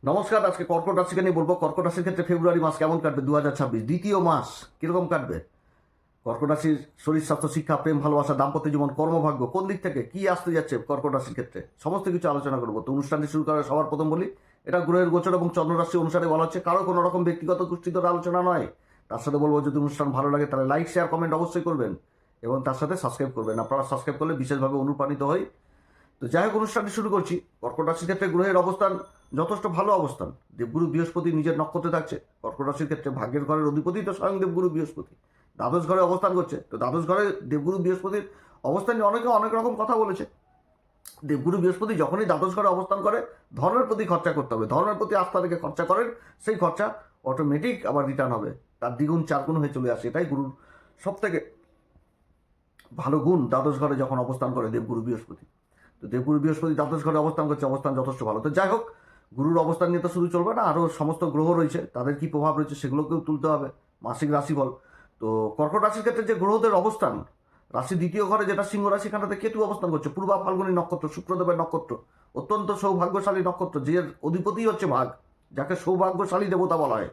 নমস্কার। আজকে কর্কট রাশিকে নিয়ে বলবো। কর্কট রাশির ক্ষেত্রে ফেব্রুয়ারি মাস কেমন কাটবে 2026 দ্বিতীয় মাস কিরকম কাটবে। কর্কট রাশির শরীর স্বাস্থ্য শিক্ষা প্রেম ভালোবাসা দাম্পত্য জীবন কর্মভাগ্য কোন দিক থেকে কি আসতে যাচ্ছে কর্কট রাশির ক্ষেত্রে সমস্ত কিছু আলোচনা করবো। তো অনুষ্ঠানটি শুরু করার সবার প্রথম বলি, এটা গ্রহের গোচর এবং চন্দ্র রাশি অনুসারে বলা হচ্ছে, কারো কোনো রকম ব্যক্তিগত গোষ্ঠীগত আলোচনা নয়। তার সাথে বলবো, যদি অনুষ্ঠান ভালো লাগে তাহলে লাইক শেয়ার কমেন্ট অবশ্যই করবেন এবং তার সাথে সাবস্ক্রাইব করবেন। আপনারা সাবস্ক্রাইব করলে বিশেষভাবে অনুপ্রাণিত হই। তো যাই হোক, অনুষ্ঠানটি শুরু করছি। কর্কট রাশির ক্ষেত্রে গ্রহের অবস্থান যথেষ্ট ভালো অবস্থান। দেবগুরু বৃহস্পতি নিজের নক্ষত্রে থাকছে। কর্কট রাশির ক্ষেত্রে ভাগ্যের ঘরের অধিপতি তো স্বয়ং দেবগুরু বৃহস্পতি দ্বাদশ ঘরে অবস্থান করছে। তো দ্বাদশ ঘরে দেবগুরু বৃহস্পতির অবস্থান নিয়ে অনেকে অনেক রকম কথা বলেছে। দেবগুরু বৃহস্পতি যখনই দ্বাদশ ঘরে অবস্থান করে, ধর্মের প্রতি খরচা করতে হবে। ধর্মের প্রতি আস্থা রেখে খরচা করেন, সেই খরচা অটোমেটিক আবার রিটার্ন হবে, তার দ্বিগুণ চারগুণ হয়ে চলে আসে। এটাই গুরুর সব থেকে ভালো গুণ। দ্বাদশ ঘরে যখন অবস্থান করে দেবগুরু বৃহস্পতি, তো দেবগুরু বৃহস্পতি দ্বাদশ ঘরে অবস্থান করছে, অবস্থান যথেষ্ট ভালো। তো যাই হোক, গুরুর অবস্থান নিয়ে তো শুধু চলবে না, আরও সমস্ত গ্রহ রয়েছে, তাদের কি প্রভাব রয়েছে সেগুলোকেও তুলতে হবে। মাসিক রাশিফল। তো কর্কট রাশির ক্ষেত্রে যে গ্রহদের অবস্থান, রাশি দ্বিতীয় ঘরে যেটা সিংহ রাশি, এখানটাতে কেতু অবস্থান করছে। পূর্বা ফাল্গুনী নক্ষত্র, শুক্রদেবের নক্ষত্র, অত্যন্ত সৌভাগ্যশালী নক্ষত্র, যে অধিপতি হচ্ছে ভাগ, যাকে সৌভাগ্যশালী দেবতা বলা হয়,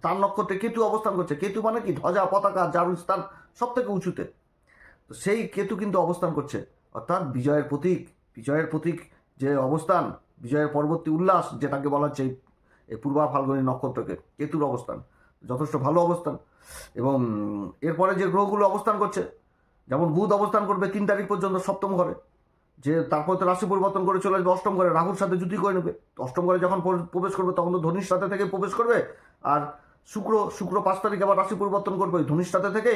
তার নক্ষত্রে কেতু অবস্থান করছে। কেতু মানে কি, ধ্বজা পতাকা যার স্থান সব থেকে উঁচুতে। তো সেই কেতু কিন্তু অবস্থান করছে, অর্থাৎ বিজয়ের প্রতীক। বিজয়ের প্রতীক যে অবস্থান, বিজয়ের পরবর্তী উল্লাস যেটাকে বলা হচ্ছে এই পূর্বা ফাল্গুনী নক্ষত্রকে, কেতুর অবস্থান যথেষ্ট ভালো অবস্থান। এবং এরপরে যে গ্রহগুলো অবস্থান করছে, যেমন বুধ অবস্থান করবে 3 তারিখ পর্যন্ত সপ্তম ঘরে, যে তারপর তো রাশি পরিবর্তন করে চলে আসবে অষ্টম ঘরে, রাহুর সাথে জুতি করে নেবে। অষ্টম ঘরে যখন প্রবেশ করবে তখন তো ধনির সাথে থেকে প্রবেশ করবে। আর শুক্র 5 তারিখ আবার রাশি পরিবর্তন করবে ধনির সাথে থেকে।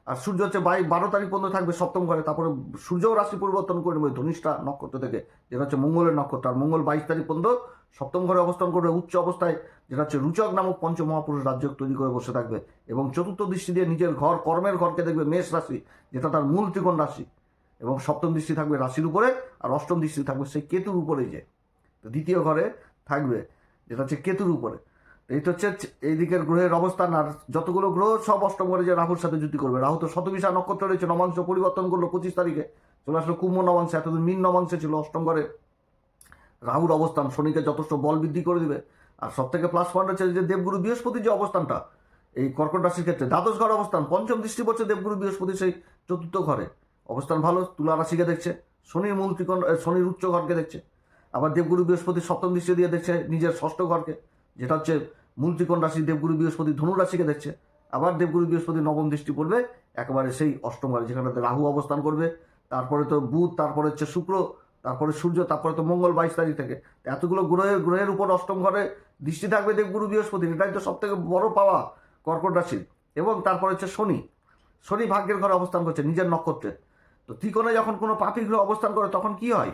আর সূর্য হচ্ছে 12 তারিখ পর্যন্ত থাকবে সপ্তম ঘরে, তারপরে সূর্যও রাশি পরিবর্তন করে নেবে ধনিষ্ঠা নক্ষত্র থেকে, যেটা হচ্ছে মঙ্গলের নক্ষত্র। আর মঙ্গল 22 তারিখ পর্যন্ত সপ্তম ঘরে অবস্থান করবে উচ্চ অবস্থায়, যেটা হচ্ছে রুচক নামক পঞ্চমহাপুরুষ রাজ্য তৈরি করে বসে থাকবে। এবং চতুর্থ দৃষ্টি দিয়ে নিজের ঘর কর্মের ঘরকে দেখবে মেষ রাশি, যেটা তার মূল ত্রিকোণ রাশি। এবং সপ্তম দৃষ্টি থাকবে রাশির উপরে, আর অষ্টম দৃষ্টি থাকবে সেই কেতুর উপরে, যে দ্বিতীয় ঘরে থাকবে, যেটা হচ্ছে কেতুর উপরে। এই তো হচ্ছে এই দিকের গ্রহের অবস্থান। আর যতগুলো গ্রহ সব অষ্টম ঘরে যে রাহুর সাথে যুতি করবে। রাহু তো শতবিশা নক্ষত্র রয়েছে, নবাংশ পরিবর্তন করলো 25 তারিখে, চলে আসলো কুম্ভ নবাংশে। এতদিন মীন নবাংশে ছিল অষ্টম ঘরে রাহুর অবস্থান, শনিকে যথেষ্ট বল বৃদ্ধি করে দিবে। আর সব থেকে প্লাস পয়েন্ট হচ্ছে যে দেবগুরু বৃহস্পতির যে অবস্থানটা এই কর্কট রাশির ক্ষেত্রে, দ্বাদশ ঘর অবস্থান, পঞ্চম দৃষ্টি পড়ছে দেবগুরু বৃহস্পতি সেই চতুর্থ ঘরে অবস্থান ভালো। তুলা রাশিকে দেখছে, শনির মূল ত্রিকোণ, শনির উচ্চ ঘরকে দেখছে। আবার দেবগুরু বৃহস্পতি সপ্তম দৃষ্টি দিয়ে দেখছে নিজের ষষ্ঠ ঘরকে, যেটা হচ্ছে মূল ত্রিকোণ রাশি। দেবগুরু বৃহস্পতি ধনু রাশিকে দেখছে। আবার দেবগুরু বৃহস্পতি নবম দৃষ্টি পড়বে একেবারে সেই অষ্টম ঘরে, যেখানে রাহু অবস্থান করবে। তারপরে তো বুধ, তারপরে হচ্ছে শুক্র, তারপরে সূর্য, তারপরে তো মঙ্গল 22 তারিখ থেকে। এতগুলো গ্রহের উপর অষ্টম ঘরে দৃষ্টি থাকবে দেবগুরু বৃহস্পতি, এটাই তো সব থেকে বড় পাওয়া কর্কট রাশির। এবং তারপরে হচ্ছে শনি ভাগ্যের ঘরে অবস্থান করছে নিজের নক্ষত্রে। তো ত্রিকোণে যখন কোনো পাপী গ্রহ অবস্থান করে তখন কি হয়,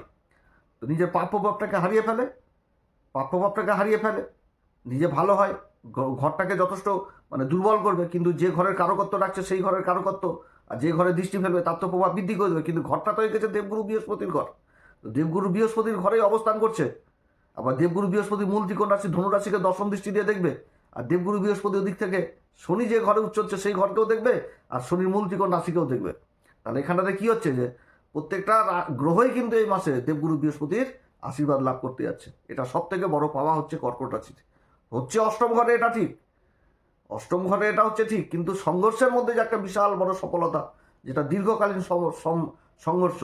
তো নিজের প্রাপ্যভাবটাকে হারিয়ে ফেলে, প্রাপ্যভাবটাকে হারিয়ে ফেলে, নিজে ভালো হয়, ঘরটাকে যথেষ্ট মানে দুর্বল করবে। কিন্তু যে ঘরের কারকত্ব রাখছে সেই ঘরের কারকত্ব, আর যে ঘরে দৃষ্টি ফেলবে তার তো প্রভাব বৃদ্ধি করে দেবে। কিন্তু ঘরটা তো হয়ে গেছে দেবগুরু বৃহস্পতির ঘর, তো দেবগুরু বৃহস্পতির ঘরেই অবস্থান করছে। আবার দেবগুরু বৃহস্পতি মূল ত্রিকোণ রাশি ধনু রাশিকে দশম দৃষ্টি দিয়ে দেখবে। আর দেবগুরু বৃহস্পতি ওদিক থেকে শনি যে ঘরে উচ্চ হচ্ছে সেই ঘরকেও দেখবে, আর শনির মূল ত্রিকোণ রাশিকেও দেখবে। তাহলে এখানটাতে কি হচ্ছে যে প্রত্যেকটা গ্রহই কিন্তু এই মাসে দেবগুরু বৃহস্পতির আশীর্বাদ লাভ করতে যাচ্ছে। এটা সব থেকে বড় পাওয়া হচ্ছে কর্কট রাশির। হচ্ছে অষ্টম ঘরে, এটা ঠিক, অষ্টম ঘরে এটা হচ্ছে ঠিক, কিন্তু সংঘর্ষের মধ্যে যে একটা বিশাল বড় সফলতা, যেটা দীর্ঘকালীন সংঘর্ষ,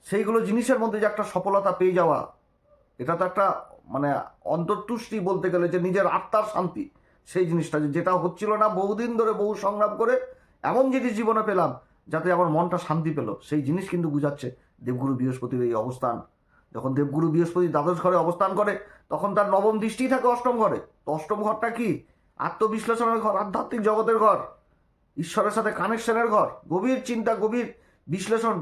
সেইগুলো জিনিসের মধ্যে যে একটা সফলতা পেয়ে যাওয়া, এটা তো একটা মানে অন্তর্তুষ্টি বলতে গেলে, যে নিজের আত্মার শান্তি। সেই জিনিসটা যেটা হচ্ছিল না বহুদিন ধরে বহু সংগ্রাম করে, এমন জিনিস জীবনে পেলাম যাতে আমার মনটা শান্তি পেল, সেই জিনিস কিন্তু বুঝাচ্ছে দেবগুরু বৃহস্পতির এই অবস্থান। যখন দেবগুরু বৃহস্পতি দ্বাদশ ঘরে অবস্থান করে তখন তার নবম দৃষ্টি থাকে অষ্টম ঘরে। তো অষ্টম ঘরটা কি, আত্মবিশ্লেষণের ঘর, আধ্যাত্মিক জগতের ঘর, ঈশ্বরের সাথে কানেকশনের ঘর, গভীর চিন্তা, গভীর বিশ্লেষণ,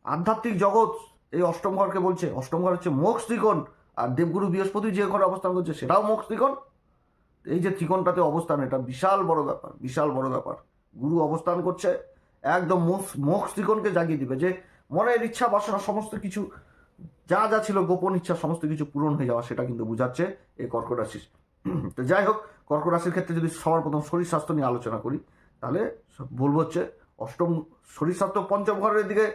আধ্যাত্মিক জগৎ। এই অষ্টম ঘরকে বলছে, অষ্টম ঘর হচ্ছে মোক্ষ ত্রিকোণ। আর দেবগুরু বৃহস্পতি যে ঘরে অবস্থান করছে সেটাও মোক্ষ ত্রিকোণ। এই যে ত্রিকোণটাতে অবস্থান, এটা বিশাল বড় ব্যাপার, বিশাল বড় ব্যাপার। গুরু অবস্থান করছে একদম মোক্ষ ত্রিকোণকে জাগিয়ে দিবে, যে মনের ইচ্ছা বাসনা সমস্ত কিছু যা যা ছিল গোপন ইচ্ছা সমস্ত কিছু পূরণ হয়ে যাওয়া, সেটা কিন্তু বোঝাচ্ছে এই কর্কট রাশি। তো যাই হোক, কর্কট রাশির ক্ষেত্রে যদি সবার প্রথম শরীর স্বাস্থ্য নিয়ে আলোচনা করি, তাহলে বলবো হচ্ছে অষ্টম শরীর স্বাস্থ্য, পঞ্চম ঘরের দিকে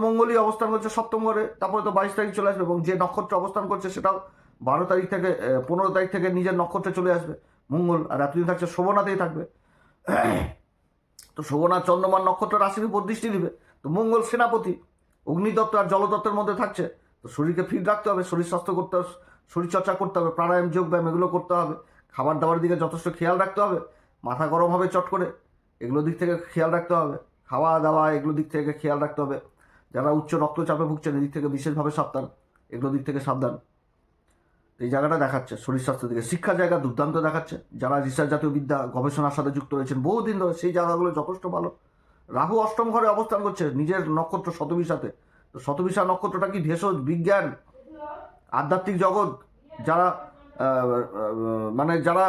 মঙ্গলই অবস্থান করছে সপ্তম ঘরে। তারপরে তো 22 তারিখ চলে আসবে, এবং যে নক্ষত্র অবস্থান করছে সেটাও 12 তারিখ থেকে 15 তারিখ থেকে নিজের নক্ষত্রে চলে আসবে মঙ্গল, আর এতদিন থাকছে শোভনাতেই থাকবে। তো শোভনা চন্দ্রমান নক্ষত্র রাশির উপর দৃষ্টি দিবে। তো মঙ্গল সেনাপতি, অগ্নিতত্ত্ব আর জলতত্ত্বের মধ্যে থাকছে। তো শরীরকে ফিট রাখতে হবে, শরীর স্বাস্থ্য করতে হবে, শরীরচর্চা করতে হবে, প্রাণায়াম যোগব্যায়াম এগুলো করতে হবে, খাবার দাবার দিকে যথেষ্ট খেয়াল রাখতে হবে, মাথা গরম হবে চট করে, এগুলো দিক থেকে খেয়াল রাখতে হবে, খাওয়া দাওয়া এগুলো দিক থেকে খেয়াল রাখতে হবে। যারা উচ্চ রক্তচাপে ভুগছেন এদিক থেকে বিশেষভাবে সাবধান, এগুলো দিক থেকে সাবধান। এই জায়গাটা দেখাচ্ছে শরীর স্বাস্থ্য দিকে। শিক্ষার জায়গা দুর্দান্ত দেখাচ্ছে। যারা রিসার্চ জাতীয় বিদ্যা গবেষণার সাথে যুক্ত রয়েছেন বহুদিন ধরে, সেই জায়গাগুলো যথেষ্ট ভালো। রাহু অষ্টম ঘরে অবস্থান করছে নিজের নক্ষত্র শতবিশাতে। তো শতবিশা নক্ষত্রটা কি ভেষজ বিজ্ঞান, আধ্যাত্মিক জগৎ, যারা মানে যারা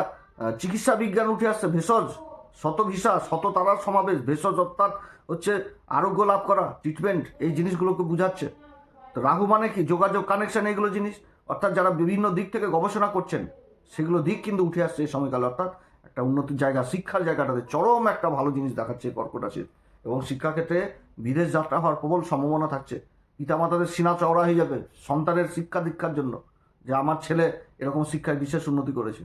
চিকিৎসা বিজ্ঞান উঠে আসছে, ভেষজ, শতভিসা, শত তারার সমাবেশ, ভেষজ অর্থাৎ হচ্ছে আরোগ্য লাভ করা, ট্রিটমেন্ট, এই জিনিসগুলোকে বুঝাচ্ছে। তো রাহু মানে কি যোগাযোগ, কানেকশন, এইগুলো জিনিস, অর্থাৎ যারা বিভিন্ন দিক থেকে গবেষণা করছেন সেগুলো দিক কিন্তু উঠে আসছে এই সময়কালে। অর্থাৎ একটা উন্নতির জায়গা, শিক্ষার জায়গাটাতে চরম একটা ভালো জিনিস দেখাচ্ছে কর্কট রাশির। এবং শিক্ষাক্ষেত্রে বিদেশ যাত্রা হওয়ার প্রবল সম্ভাবনা থাকছে। পিতামাতাদের সিনা চওড়া হয়ে যাবে সন্তানের শিক্ষা দীক্ষার জন্য, যে আমার ছেলে এরকম শিক্ষায় বিশেষ উন্নতি করেছে,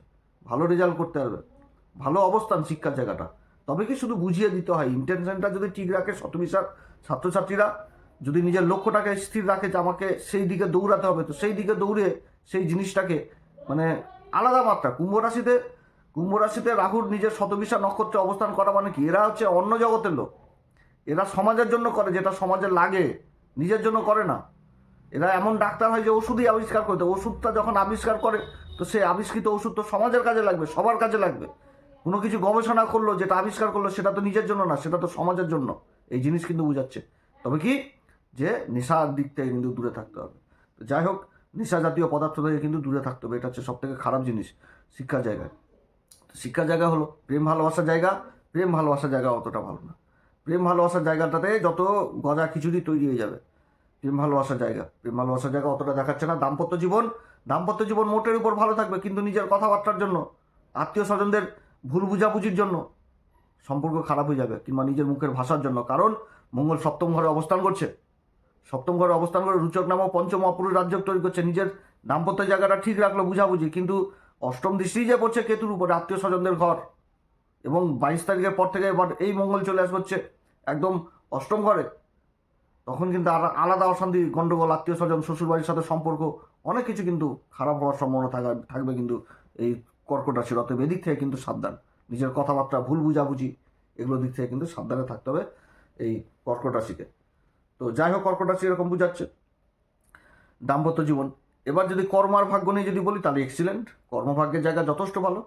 ভালো রেজাল্ট করতে পারবে, ভালো অবস্থান শিক্ষার জায়গাটা। তবে কি শুধু বুঝিয়ে দিতে হয়, ইন্টেনশনটা যদি ঠিক রাখে শতবিশার ছাত্রছাত্রীরা, যদি নিজের লক্ষ্যটাকে স্থির রাখে যে আমাকে সেই দিকে দৌড়াতে হবে, তো সেই দিকে দৌড়ে সেই জিনিসটাকে মানে আলাদা মাত্রা। কুম্ভ রাশিতে রাহুর নিজের শতবিশা নক্ষত্রে অবস্থান করা মানে কি, এরা হচ্ছে অন্য জগতের লোক। এরা সমাজের জন্য করে, যেটা সমাজে লাগে, নিজের জন্য করে না। এরা এমন ডাক্তার হয় যে ওষুধই আবিষ্কার করতে, ওষুধটা যখন আবিষ্কার করে তো সেই আবিষ্কৃত ওষুধ তো সমাজের কাজে লাগবে, সবার কাজে লাগবে। কোনো কিছু গবেষণা করলো, যেটা আবিষ্কার করলো, সেটা তো নিজের জন্য না, সেটা তো সমাজের জন্য। এই জিনিস কিন্তু বোঝাচ্ছে। তবে কি যে নেশার দিক থেকে কিন্তু দূরে থাকতে হবে। তো যাই হোক, নেশা জাতীয় পদার্থ থেকে কিন্তু দূরে থাকতে হবে, এটা হচ্ছে সব থেকে খারাপ জিনিস শিক্ষার জায়গায়। শিক্ষার জায়গা হলো প্রেম ভালোবাসার জায়গা। প্রেম ভালোবাসার জায়গা অতটা ভালো না। প্রেম ভালোবাসার জায়গাটাতে যত গজা খিচুড়ি তৈরি হয়ে যাবে। প্রেম ভালোবাসার জায়গা অতটা দেখাচ্ছে না। দাম্পত্য জীবন মোটের উপর ভালো থাকবে, কিন্তু নিজের কথাবার্তার জন্য, আত্মীয় স্বজনদের ভুল বুঝাবুঝির জন্য সম্পর্ক খারাপ হয়ে যাবে, কিংবা নিজের মুখের ভাষার জন্য। কারণ মঙ্গল সপ্তম ঘরে অবস্থান করছে। সপ্তম ঘরে অবস্থান করে রুচক নামক পঞ্চম অপুরুষ রাজ্য তৈরি করছে। নিজের দাম্পত্য জায়গাটা ঠিক রাখলো বুঝাবুঝি, কিন্তু অষ্টম দৃষ্টি যে পড়ছে কেতুর উপরে, আত্মীয় স্বজনদের ঘর। এবং 22 তারিখের পর থেকে এবার এই মঙ্গল চলে আসবে হচ্ছে একদম অষ্টম ঘরে। তখন কিন্তু আলাদা অশান্তি, গন্ডগোল, আত্মীয় স্বজন, শ্বশুরবাড়ির সাথে সম্পর্ক, অনেক কিছু কিন্তু খারাপ হওয়ার সম্ভাবনা থাকবে কিন্তু এই কর্কট রাশির। অতএব এদিক থেকে কিন্তু সাবধান। নিজের কথাবার্তা, ভুল বুঝাবুঝি, এগুলো দিক থেকে কিন্তু সাবধানে থাকতে হবে এই কর্কট রাশিকে। তো যাই হোক, কর্কট রাশি এরকম বুঝাচ্ছে। দাম্পত্য জীবন। এবার যদি কর্ম আর ভাগ্য নিয়ে যদি বলি, তাহলে এক্সিলেন্ট। কর্মভাগ্যের জায়গা যথেষ্ট ভালো।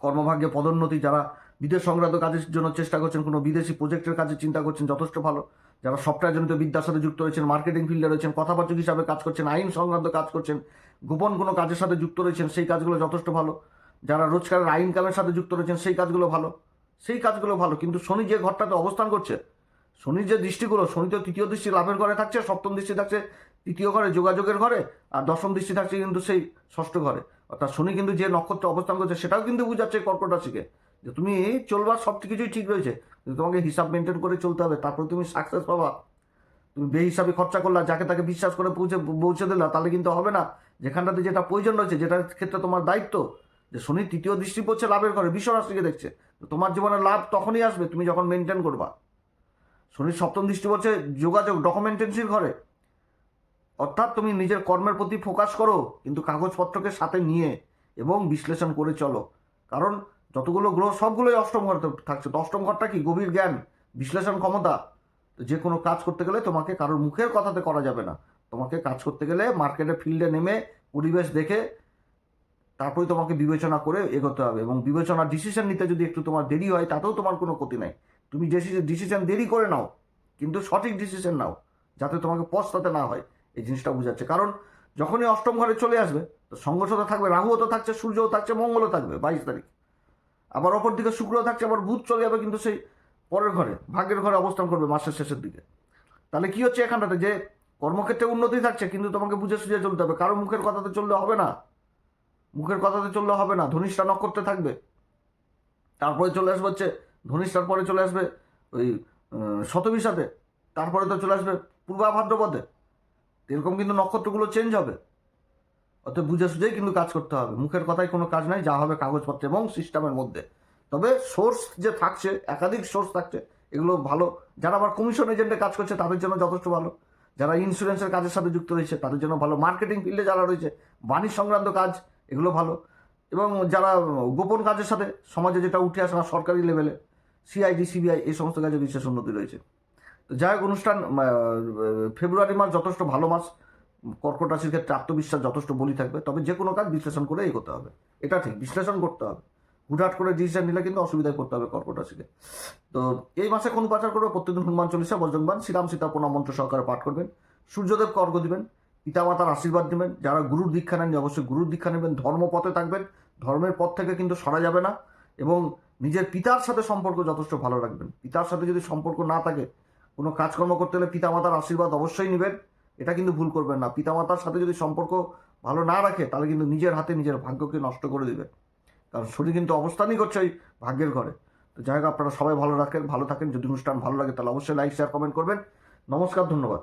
কর্মভাগ্যে পদোন্নতি, যারা বিদেশ সংক্রান্ত কাজের জন্য চেষ্টা করছেন, কোনো বিদেশি প্রজেক্টের কাজে চিন্তা করছেন, যথেষ্ট ভালো। যারা সফটওয়্যার জনিত বিদ্যার সাথে যুক্ত রয়েছেন, মার্কেটিং ফিল্ডে রয়েছেন, কথাবাচক হিসাবে কাজ করছেন, আইন সংক্রান্ত কাজ করছেন, গোপন কোনো কাজের সাথে যুক্ত রয়েছেন, সেই কাজগুলো যথেষ্ট ভালো। যারা রোজগারের আইন কামের সাথে যুক্ত রয়েছেন, সেই কাজগুলো ভালো। কিন্তু শনি যে ঘরটাতে অবস্থান করছে, শনির যে দৃষ্টিগুলো, শনি তো তৃতীয় দৃষ্টি লাভের ঘরে থাকছে, সপ্তম দৃষ্টি থাকছে তৃতীয় ঘরে যোগাযোগের ঘরে, আর দশম দৃষ্টি থাকছে কিন্তু সেই ষষ্ঠ ঘরে। অর্থাৎ শনি কিন্তু যে নক্ষত্রে অবস্থান করছে সেটাও কিন্তু বুঝাচ্ছে কর্কট রাশিকে যে তুমি চলবার সব কিছুই ঠিক রয়েছে, কিন্তু তোমাকে হিসাব মেনটেন করে চলতে হবে, তারপরে তুমি সাকসেস পাবা। তুমি বেহিসাবে খরচা করলা, যাকে তাকে বিশ্বাস করে পৌঁছে দিলা, তাহলে কিন্তু হবে না। যেখানটাতে যেটা প্রয়োজন রয়েছে, যেটার ক্ষেত্রে তোমার দায়িত্ব, যে শনি তৃতীয় দৃষ্টি পড়ছে লাভের ঘরে, বিশ্ব রাশিকে দেখছে, তো তোমার জীবনে লাভ তখনই আসবে তুমি যখন মেনটেন করবা। শনির সপ্তম দৃষ্টি পড়ছে যোগাযোগ, ডকুমেন্টেন্সির ঘরে। অর্থাৎ তুমি নিজের কর্মের প্রতি ফোকাস করো, কিন্তু কাগজপত্রকে সাথে নিয়ে এবং বিশ্লেষণ করে চলো। কারণ যতগুলো গ্রহ সবগুলোই অষ্টম ঘরে থাকছে। তো অষ্টম ঘরটা কি, গভীর জ্ঞান, বিশ্লেষণ ক্ষমতা। তো যে কোনো কাজ করতে গেলে তোমাকে কারোর মুখের কথাতে করা যাবে না। তোমাকে কাজ করতে গেলে মার্কেটে ফিল্ডে নেমে পরিবেশ দেখে তারপরে তোমাকে বিবেচনা করে এগোতে হবে। এবং বিবেচনা ডিসিশন নিতে যদি একটু তোমার দেরি হয়, তাতেও তোমার কোনো ক্ষতি নাই। তুমি ডিসিশন দেরি করে নাও, কিন্তু সঠিক ডিসিশন নাও, যাতে তোমাকে পস্তাতে না হয়। এই জিনিসটা বোঝাচ্ছে। কারণ যখনই অষ্টম ঘরে চলে আসবে, তো সংঘর্ষতা থাকবে, রাহুও তো থাকছে, সূর্যও থাকছে, মঙ্গলও থাকবে 22 তারিখ। আবার অপর দিকে শুক্রও থাকছে, আবার বুধ চলে যাবে কিন্তু সেই পরের ঘরে, ভাগ্যের ঘরে অবস্থান করবে মাসের শেষের দিকে। তাহলে কি হচ্ছে এখানটাতে, যে কর্মক্ষেত্রে উন্নতি থাকছে, কিন্তু তোমাকে বুঝে সুঝে চলতে হবে। কারো মুখের কথাতে চললে হবে না। ধনিষ্ঠা নক্ষত্রে থাকবে, তারপরে চলে আসবে হচ্ছে ধনিষ্ঠার পরে চলে আসবে ওই শতবিশাতে, তারপরে তো চলে আসবে পূর্বা ভাদ্রপদে। এরকম কিন্তু নক্ষত্রগুলো চেঞ্জ হবে। অত বুঝে সুঝেই কিন্তু কাজ করতে হবে, মুখের কথায় কোনো কাজ নাই, যা হবে কাগজপত্র এবং সিস্টেমের মধ্যে। তবে সোর্স যে থাকছে, একাধিক সোর্স থাকছে, এগুলো ভালো। যারা আবার কমিশন এজেন্টে কাজ করছে তাদের জন্য যথেষ্ট ভালো, যারা ইন্স্যুরেন্সের কাজের সাথে যুক্ত রয়েছে তাদের জন্য ভালো, মার্কেটিং ফিল্ডে যারা রয়েছে, বাণিজ্য সংক্রান্ত কাজ, এগুলো ভালো। এবং যারা গোপন কাজের সাথে সমাজে যেটা উঠে আসে না সরকারি লেভেলে, সিআইডি সিবিআই, এই সমস্ত কাজে বিশেষ উন্নতি রয়েছে। তো যাই হোক, অনুষ্ঠান ফেব্রুয়ারি মাস যথেষ্ট ভালো মাস। কর্কট রাশির ক্ষেত্রে আত্মবিশ্বাস যথেষ্ট বলি থাকবে, তবে যে কোনো কাজ বিশ্লেষণ করে এগোতে হবে, এটা ঠিক, বিশ্লেষণ করতে হবে। হুটহাট করে ডিসিশন নিলে কিন্তু অসুবিধায় পড়তে হবে কর্কট রাশিকে। তো এই মাসে কোন পাচার করবে, প্রত্যেকদিন হনুমান চল্লিশা বজ্রংবান শ্রীরাম সীতা প্রণাম মন্ত্র সহকারে পাঠ করবেন, সূর্যদেবকে অর্ঘ্য দিবেন, পিতামাতার আশীর্বাদ নেবেন। যারা গুরুর দীক্ষা নেননি অবশ্যই গুরুর দীক্ষা নেবেন, ধর্মপথে থাকবেন, ধর্মের পথ থেকে কিন্তু সরা যাবে না। এবং নিজের পিতার সাথে সম্পর্ক যথেষ্ট ভালো রাখবেন। পিতার সাথে যদি সম্পর্ক না থাকে, কোনো কাজকর্ম করতে হলে পিতামাতার আশীর্বাদ অবশ্যই নেবেন, এটা কিন্তু ভুল করবেন না। পিতামাতার সাথে যদি সম্পর্ক ভালো না রাখে তাহলে কিন্তু নিজের হাতে নিজের ভাগ্যকে নষ্ট করে দেবে, কারণ শনি কিন্তু অবস্থানই করছে ওই ভাগ্যের ঘরে। তো যাই হোক, আপনারা সবাই ভালো থাকেন। যদি অনুষ্ঠান ভালো লাগে তাহলে অবশ্যই লাইক শেয়ার কমেন্ট করবেন। নমস্কার, ধন্যবাদ।